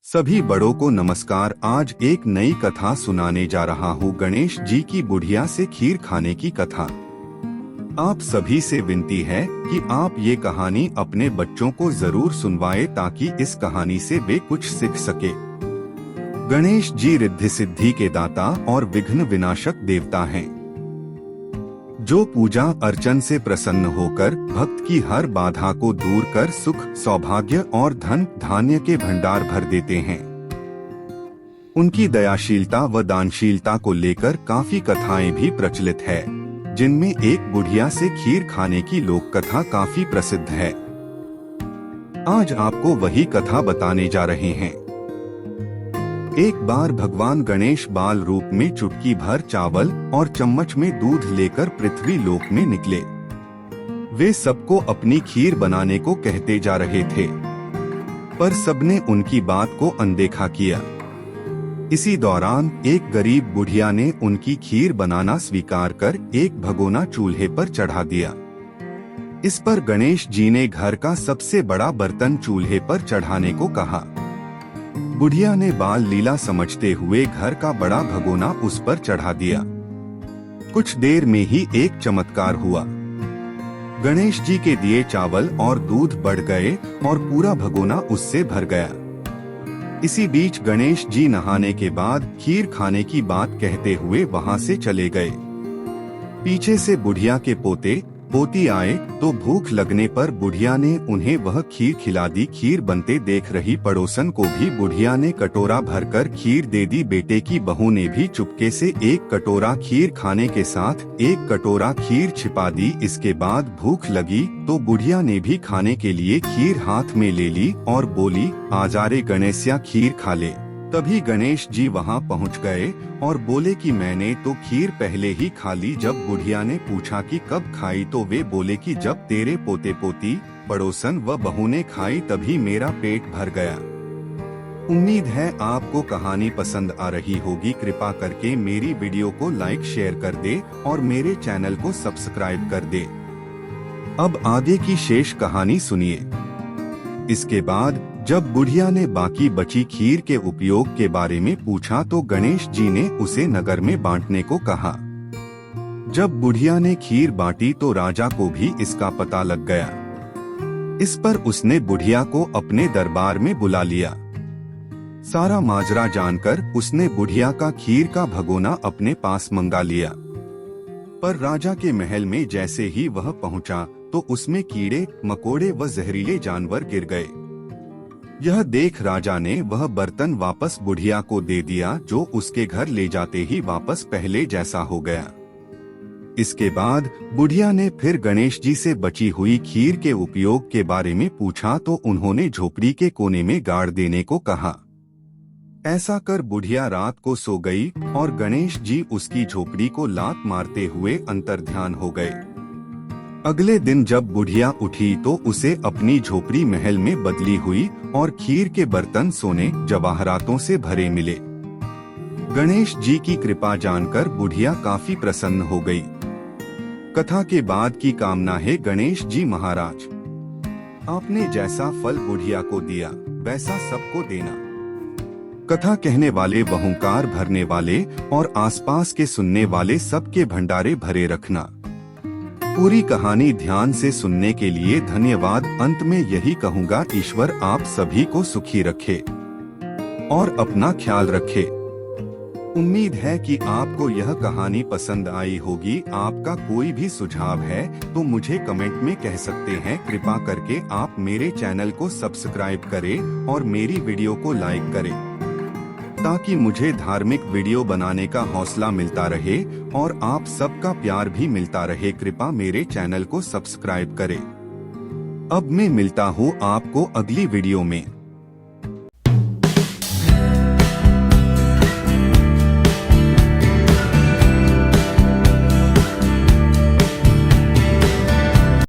सभी बड़ों को नमस्कार। आज एक नई कथा सुनाने जा रहा हूँ, गणेश जी की बुढ़िया से खीर खाने की कथा। आप सभी से विनती है कि आप ये कहानी अपने बच्चों को जरूर सुनवाएं ताकि इस कहानी से वे कुछ सीख सके। गणेश जी रिद्धि सिद्धि के दाता और विघ्न विनाशक देवता हैं, जो पूजा अर्चन से प्रसन्न होकर भक्त की हर बाधा को दूर कर सुख, सौभाग्य और धन धान्य के भंडार भर देते हैं। उनकी दयाशीलता व दानशीलता को लेकर काफी कथाएं भी प्रचलित है, जिनमें एक बुढ़िया से खीर खाने की लोक कथा काफी प्रसिद्ध है। आज आपको वही कथा बताने जा रहे हैं। एक बार भगवान गणेश बाल रूप में चुटकी भर चावल और चम्मच में दूध लेकर पृथ्वी लोक में निकले। वे सबको अपनी खीर बनाने को कहते जा रहे थे, पर सबने उनकी बात को अनदेखा किया। इसी दौरान एक गरीब बुढ़िया ने उनकी खीर बनाना स्वीकार कर एक भगोना चूल्हे पर चढ़ा दिया। इस पर गणेश जी ने घर का सबसे बड़ा बर्तन चूल्हे पर चढ़ाने को कहा। बुढ़िया ने बाल लीला समझते हुए घर का बड़ा भगोना उस पर चढ़ा दिया। कुछ देर में ही एक चमत्कार हुआ। गणेश जी के दिए चावल और दूध बढ़ गए और पूरा भगोना उससे भर गया। इसी बीच गणेश जी नहाने के बाद खीर खाने की बात कहते हुए वहां से चले गए। पीछे से बुढ़िया के पोते पोती आए तो भूख लगने पर बुढ़िया ने उन्हें वह खीर खिला दी। खीर बनते देख रही पड़ोसन को भी बुढ़िया ने कटोरा भरकर खीर दे दी। बेटे की बहू ने भी चुपके से एक कटोरा खीर खाने के साथ एक कटोरा खीर छिपा दी। इसके बाद भूख लगी तो बुढ़िया ने भी खाने के लिए खीर हाथ में ले ली और बोली, आजा रे गणेशिया, खीर खा ले। तभी गणेश जी वहां पहुंच गए और बोले कि मैंने तो खीर पहले ही खा ली। जब बुढ़िया ने पूछा कि कब खाई तो वे बोले कि जब तेरे पोते पोती, पड़ोसन व बहू ने खाई तभी मेरा पेट भर गया। उम्मीद है आपको कहानी पसंद आ रही होगी। कृपा करके मेरी वीडियो को लाइक शेयर कर दे और मेरे चैनल को सब्सक्राइब कर दे। अब आगे की शेष कहानी सुनिए। इसके बाद जब बुढ़िया ने बाकी बची खीर के उपयोग के बारे में पूछा तो गणेश जी ने उसे नगर में बांटने को कहा। जब बुढ़िया ने खीर बांटी तो राजा को भी इसका पता लग गया। इस पर उसने बुढ़िया को अपने दरबार में बुला लिया। सारा माजरा जानकर उसने बुढ़िया का खीर का भगोना अपने पास मंगा लिया। पर राजा के महल में जैसे ही वह पहुंचा तो उसमें कीड़े मकोड़े व जहरीले जानवर गिर गए। यह देख राजा ने वह बर्तन वापस बुढ़िया को दे दिया, जो उसके घर ले जाते ही वापस पहले जैसा हो गया। इसके बाद बुढ़िया ने फिर गणेश जी से बची हुई खीर के उपयोग के बारे में पूछा तो उन्होंने झोपड़ी के कोने में गाड़ देने को कहा। ऐसा कर बुढ़िया रात को सो गई और गणेश जी उसकी झोपड़ी को लात मारते हुए अंतर्ध्यान हो गए। अगले दिन जब बुढ़िया उठी तो उसे अपनी झोपड़ी महल में बदली हुई और खीर के बर्तन सोने जवाहरातों से भरे मिले। गणेश जी की कृपा जानकर बुढ़िया काफी प्रसन्न हो गई। कथा के बाद की कामना है, गणेश जी महाराज, आपने जैसा फल बुढ़िया को दिया वैसा सबको देना। कथा कहने वाले व हुंकार भरने वाले और आसपास के सुनने वाले सबके भंडारे भरे रखना। पूरी कहानी ध्यान से सुनने के लिए धन्यवाद। अंत में यही कहूँगा, ईश्वर आप सभी को सुखी रखे और अपना ख्याल रखे। उम्मीद है कि आपको यह कहानी पसंद आई होगी। आपका कोई भी सुझाव है तो मुझे कमेंट में कह सकते हैं। कृपा करके आप मेरे चैनल को सब्सक्राइब करें और मेरी वीडियो को लाइक करें ताकि मुझे धार्मिक वीडियो बनाने का हौसला मिलता रहे और आप सबका प्यार भी मिलता रहे। कृपा मेरे चैनल को सब्सक्राइब करें। अब मैं मिलता हूँ आपको अगली वीडियो में।